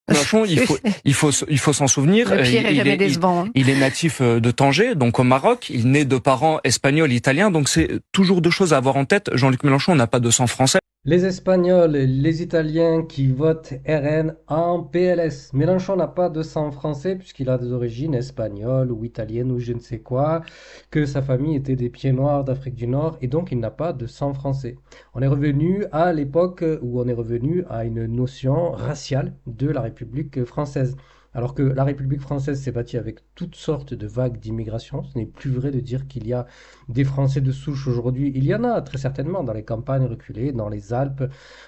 Mélenchon, il faut s'en souvenir. Le pire est jamais décevant. Il est natif de Tanger, donc au Maroc. Il naît de parents espagnols, italiens. Donc c'est toujours deux choses à avoir en tête. Jean-Luc Mélenchon n'a pas de sang français. Les Espagnols, les Italiens qui votent RN en PLS. Mélenchon n'a pas de sang français puisqu'il a des origines espagnoles ou italiennes ou je ne sais quoi, que sa famille était des pieds noirs d'Afrique du Nord et donc il n'a pas de sang français. On est revenu à l'époque où on est revenu à une notion raciale de la République française. Alors que la République française s'est bâtie avec toutes sortes de vagues d'immigration, ce n'est plus vrai de dire qu'il y a des Français de souche aujourd'hui. Il y en a très certainement dans les campagnes reculées, dans les Alpes,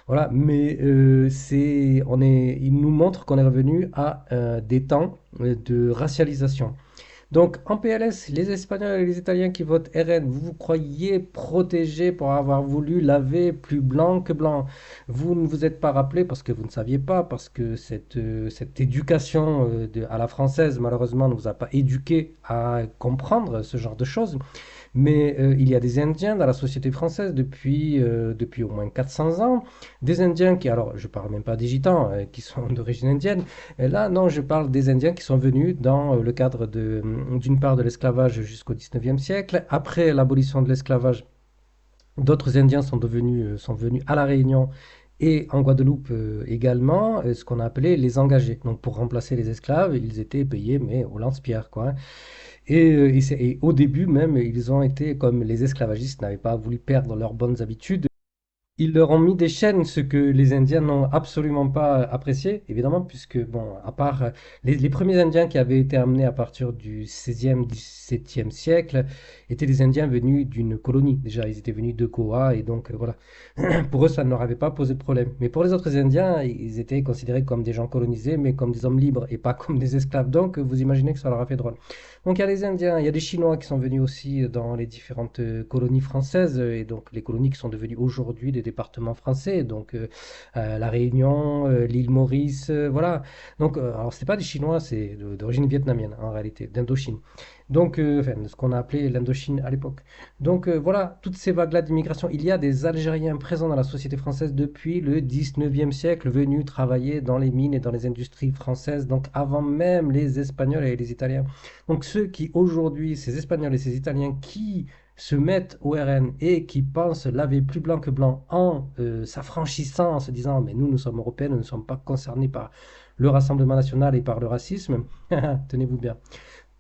voilà. Mais il nous montre qu'on est revenu à des temps de racialisation. Donc en PLS, les Espagnols et les Italiens qui votent RN, vous vous croyez protégés pour avoir voulu laver plus blanc que blanc. Vous ne vous êtes pas rappelé parce que vous ne saviez pas, parce que cette éducation à la française, malheureusement, ne vous a pas éduqué à comprendre ce genre de choses. Mais il y a des Indiens dans la société française depuis au moins 400 ans. Des Indiens qui, alors je parle même pas des Gitans, qui sont d'origine indienne. Et là, non, je parle des Indiens qui sont venus dans le cadre d'une part de l'esclavage jusqu'au 19e siècle. Après l'abolition de l'esclavage, d'autres Indiens sont venus à La Réunion et en Guadeloupe également, ce qu'on a appelé les engagés. Donc pour remplacer les esclaves, ils étaient payés, mais au lance-pierre, quoi. Et au début même, ils ont été, comme les esclavagistes n'avaient pas voulu perdre leurs bonnes habitudes, ils leur ont mis des chaînes, ce que les Indiens n'ont absolument pas apprécié, évidemment, puisque, bon, à part les premiers Indiens qui avaient été amenés à partir du 16e, 17e siècle, étaient des Indiens venus d'une colonie. Déjà, ils étaient venus de Goa, et donc, voilà. Pour eux, ça ne leur avait pas posé de problème. Mais pour les autres Indiens, ils étaient considérés comme des gens colonisés, mais comme des hommes libres, et pas comme des esclaves. Donc, vous imaginez que ça leur a fait drôle. Donc, il y a des Indiens, il y a des Chinois qui sont venus aussi dans les différentes colonies françaises, et donc les colonies qui sont devenues aujourd'hui des départements français, donc La Réunion, l'île Maurice, voilà. Donc, alors c'est pas des Chinois, c'est d'origine vietnamienne en réalité, d'Indochine. Donc, enfin, ce qu'on a appelé l'Indochine à l'époque. Donc voilà, toutes ces vagues-là d'immigration, il y a des Algériens présents dans la société française depuis le 19e siècle, venus travailler dans les mines et dans les industries françaises, donc avant même les Espagnols et les Italiens. Donc ceux qui aujourd'hui, ces Espagnols et ces Italiens qui se mettent au RN et qui pensent laver plus blanc que blanc en s'affranchissant, en se disant mais nous sommes européens, nous ne sommes pas concernés par le Rassemblement national et par le racisme, tenez-vous bien.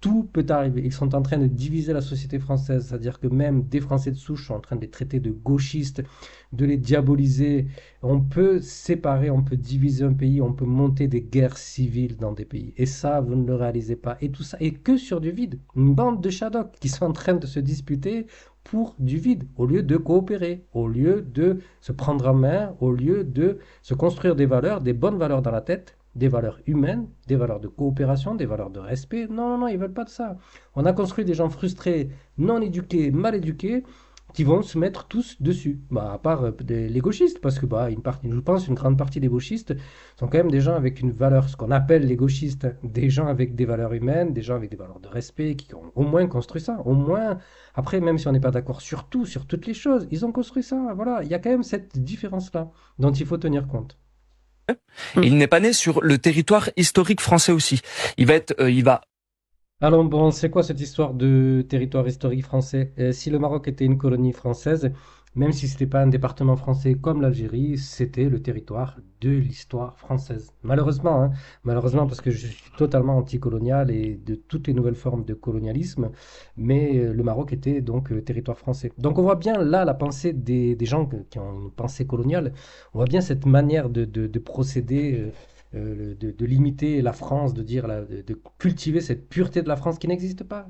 Tout peut arriver. Ils sont en train de diviser la société française, c'est-à-dire que même des Français de souche sont en train de les traiter de gauchistes, de les diaboliser. On peut séparer, on peut diviser un pays, on peut monter des guerres civiles dans des pays. Et ça, vous ne le réalisez pas. Et tout ça, et que sur du vide. Une bande de Shadok qui sont en train de se disputer pour du vide, au lieu de coopérer, au lieu de se prendre en main, au lieu de se construire des valeurs, des bonnes valeurs dans la tête, des valeurs humaines, des valeurs de coopération, des valeurs de respect. Non, non, non, ils veulent pas de ça. On a construit des gens frustrés, non éduqués, mal éduqués, qui vont se mettre tous dessus. Bah, à part les gauchistes, parce que bah, je pense une grande partie des gauchistes sont quand même des gens avec une valeur, ce qu'on appelle les gauchistes, des gens avec des valeurs humaines, des gens avec des valeurs de respect, qui ont au moins construit ça. Au moins, après, même si on n'est pas d'accord sur tout, sur toutes les choses, ils ont construit ça. Voilà, il y a quand même cette différence-là dont il faut tenir compte. Et il n'est pas né sur le territoire historique français aussi. Il va. Alors bon, c'est quoi cette histoire de territoire historique français? Si le Maroc était une colonie française, même si c'était pas un département français comme l'Algérie, c'était le territoire de l'histoire française. Malheureusement, hein, malheureusement parce que je suis totalement anticolonial et de toutes les nouvelles formes de colonialisme, mais le Maroc était donc territoire français. Donc on voit bien là la pensée des gens qui ont une pensée coloniale. On voit bien cette manière de procéder. De limiter la France, de dire, de cultiver cette pureté de la France qui n'existe pas.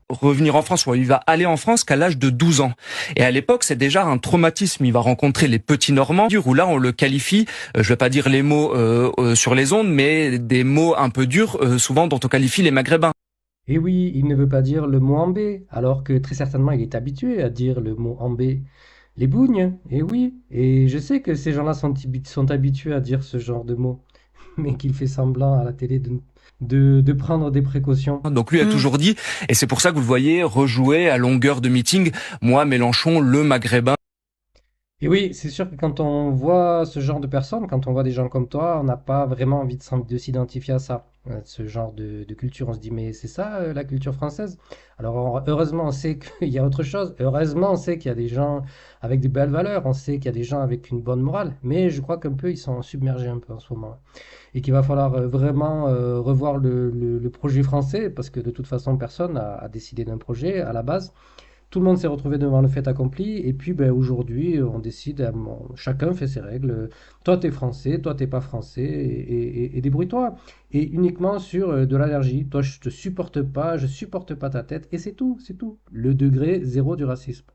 Revenir en France, ou il va aller en France qu'à l'âge de 12 ans. Et à l'époque, c'est déjà un traumatisme. Il va rencontrer les petits Normands, où là, on le qualifie, je vais pas dire les mots sur les ondes, mais des mots un peu durs, souvent dont on qualifie les Maghrébins. Et oui, il ne veut pas dire le mot ambé, alors que très certainement il est habitué à dire le mot ambé. Les bougnes, et oui, et je sais que ces gens-là sont habitués à dire ce genre de mots, mais qu'il fait semblant à la télé de prendre des précautions. Donc lui a toujours dit, et c'est pour ça que vous le voyez rejouer à longueur de meeting, moi Mélenchon, le Maghrébin. Et oui, c'est sûr que quand on voit ce genre de personnes, quand on voit des gens comme toi, on n'a pas vraiment envie de s'identifier à ça, ce genre de culture. On se dit, mais c'est ça la culture française? Alors heureusement, on sait qu'il y a autre chose. Heureusement, on sait qu'il y a des gens avec de belles valeurs. On sait qu'il y a des gens avec une bonne morale. Mais je crois qu'un peu, ils sont submergés un peu en ce moment. Et qu'il va falloir vraiment revoir le projet français, parce que de toute façon, personne n'a décidé d'un projet à la base. Tout le monde s'est retrouvé devant le fait accompli. Et puis ben, aujourd'hui, on décide, chacun fait ses règles. Toi, t'es français, toi, t'es pas français, et débrouille-toi. Et uniquement sur de l'allergie. Toi, je te supporte pas, je supporte pas ta tête, et c'est tout, c'est tout. Le degré zéro du racisme.